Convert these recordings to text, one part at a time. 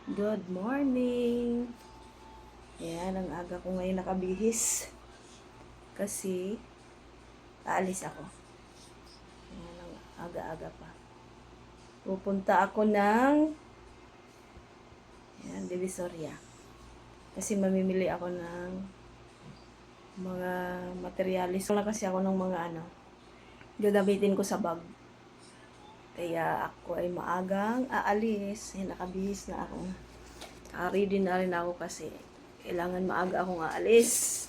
Good morning! Ayan, ang aga ko ngayon nakabihis. Kasi, aalis ako. Ayan, ang aga-aga pa. Pupunta ako ng Divisoria. Kasi mamimili ako ng mga materialis. Wala kasi ako ng mga gagamitin ko sa bag. Kaya ako ay maagang aalis. Ayan, nakabihis na ako. Ready na rin ako kasi kailangan maaga akong aalis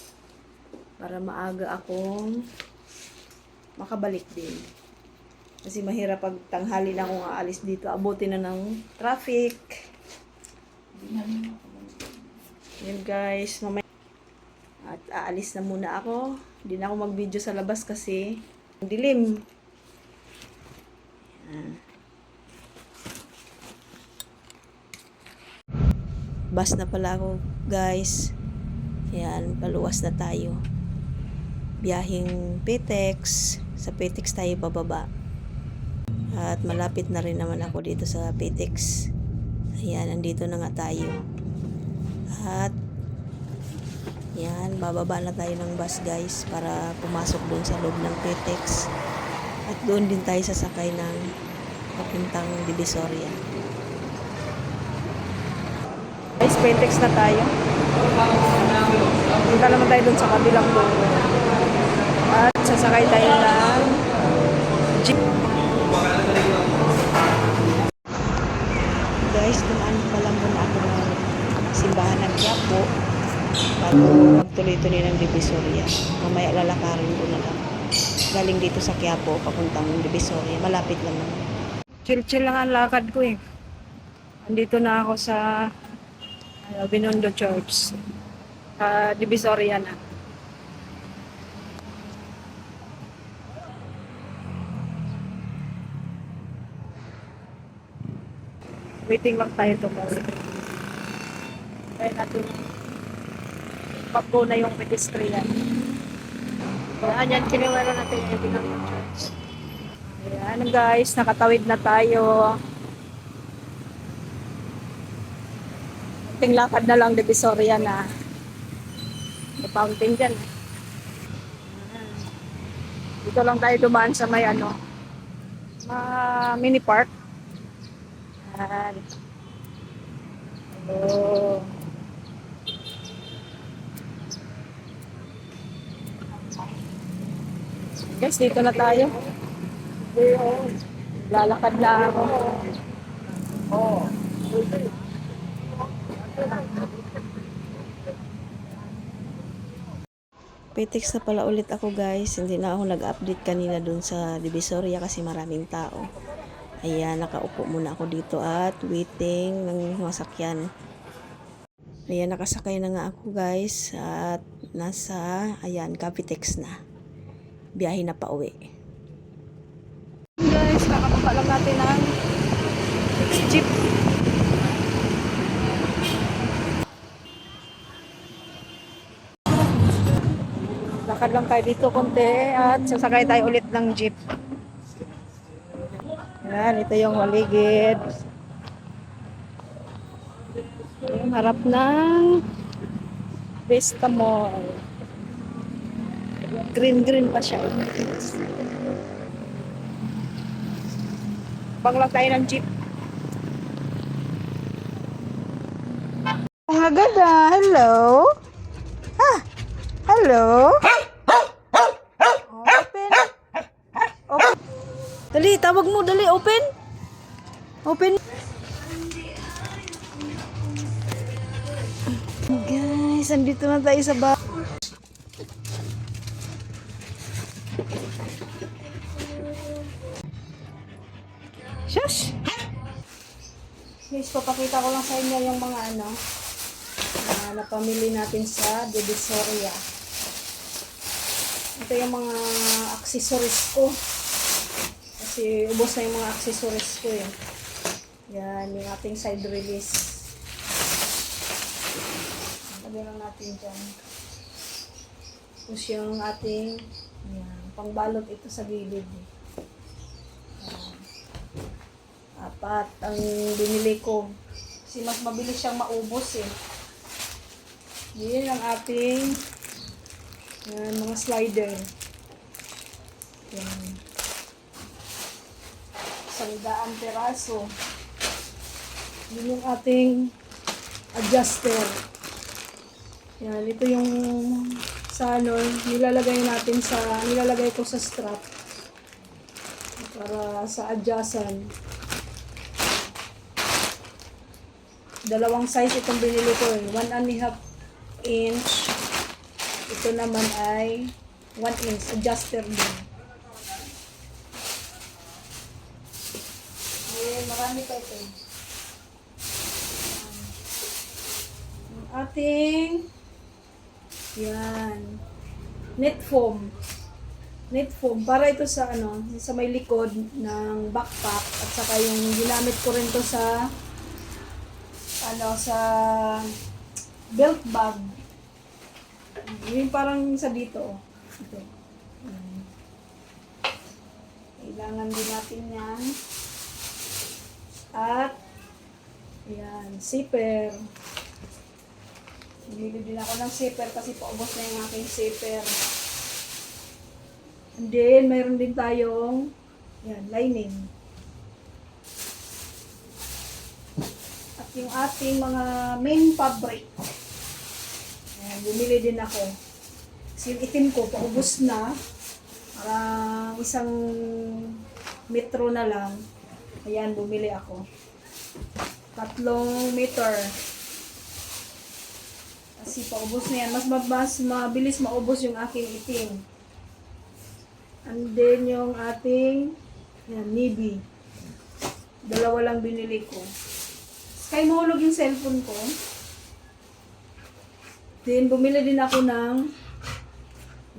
para maaga akong makabalik din. Kasi mahirap pag tanghali na akong aalis dito, abutin na ng traffic. Yan guys, mamaya. At aalis na muna ako. Hindi na ako mag-video sa labas kasi dilim. Yan. Bus na pala ako guys. Yan, paluwas na tayo. Biyaheng Pitex. Sa Pitex tayo bababa. At malapit na rin naman ako dito sa Pitex. Ayan, nandito na nga tayo. At yan, bababa na tayo ng bus guys para pumasok doon sa loob ng Pitex. At doon din tayo sasakay ng papuntang Divisoria. Guys, Pitex na tayo. Punta naman tayo doon sa kabilang doon. At sasakay tayo ng jeep. Guys, dumaan pa lang muna ako ng simbahan ng Quiapo bago magtuloy-tuloy ng Divisoria. Mamaya lalakarin ko na lang. Galing dito sa Quiapo, papuntang Divisoria. Malapit lang naman. Chill-chill lang ang lakad ko eh. Andito na ako sa Binondo Church. Divisoria na. Waiting lang tayo to kasi. Kaya natin pagbo na yung pedestrian. Ayan, yan, kiniwala natin yung Binondo Church. Ayan guys, nakatawid na tayo. Ting lakad na lang, Divisoria na. May fountain dyan. Dito lang tayo dumaan sa may mini park. Ayan. Hello. Guys, dito na tayo. Lalakad na ako. Oh. Pitex na pala ulit ako guys. Hindi na ako nag-update kanina dun sa Divisoria kasi maraming tao. Ayan, nakaupo muna ako dito at waiting ng masakyan. Ayan, nakasakay na nga ako guys. At nasa, ayan, Capitex na. Biyahe na pa uwi. Guys, kakababa lang natin ng jeep. Lakad lang tayo dito konti at sasakay tayo ulit ng jeep. Yan, ito yung maligid. Yung harap ng Vista Mall. Green pa siya. Bang lang tayo ng jeep. Ang agad hello? Ah, hello? Open. Open. Dali, tawag mo. Dali, open. Open. Guys, andito na tayo sa bahay. Shush! Guys, papakita ko lang sa inyo yung mga napamili natin sa Divisoria. Ito yung mga accessories ko. Kasi ubos na yung mga accessories ko eh. Yan, yung ating side release. Lagyan lang natin dyan. Tapos yung ating pangbalot ito sa gilid. Apat ang binili ko Kasi mas mabilis siyang maubos eh. Yan ang ating mga slider. Yan. 100 peraso. Yun yung ating adjuster. Yan, ito yung sa ano, nilalagay ko sa strap para sa adjustan. Dalawang size itong binili ko, 1.5 inch. Ito naman ay 1 inch adjuster din. Marami pa ito. Ang ating yan net foam para ito sa sa may likod ng backpack, at saka yung ginamit ko rin to sa sa belt bag. Yung parang sa dito. Ito. Kailangan din natin yan. At ayan, zipper. Bumili din ako ng zipper kasi paubos na yung aking zipper. And then, mayroon din tayong lining. At yung ating mga main fabric. Ayan, bumili din ako. Kasi yung itim ko, paubos na. Parang 1 metro na lang. Ayan, bumili ako. 3 meter. Kasi paubos na yan. Mas mabilis maubos yung aking itim. And then yung ating navy. 2 lang binili ko. Kaya mahulog yung cellphone ko. Then bumili din ako ng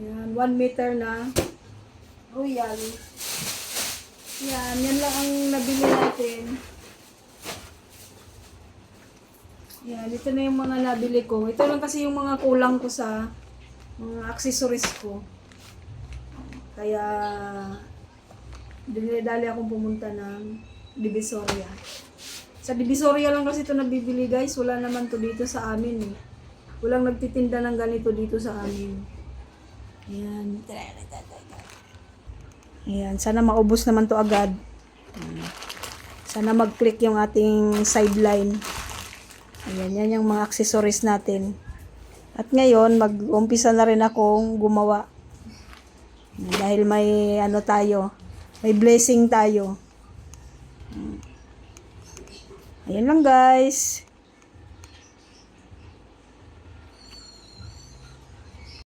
1 meter na royal. Yan lang ang nabili natin. Yan, ito na yung mga nabili ko. Ito lang kasi yung mga kulang ko sa mga accessories ko. Kaya, dinidali akong pumunta ng Divisoria. Sa Divisoria lang kasi ito nabibili, guys. Wala naman to dito sa amin eh. Walang nagtitinda ng ganito dito sa amin. Ayan. Ayan. Sana maubos naman to agad. Sana mag-click yung ating sideline. Ayan. Yan yung mga accessories natin. At ngayon, mag-umpisa na rin akong gumawa. Dahil may may blessing tayo. Ayan lang, guys.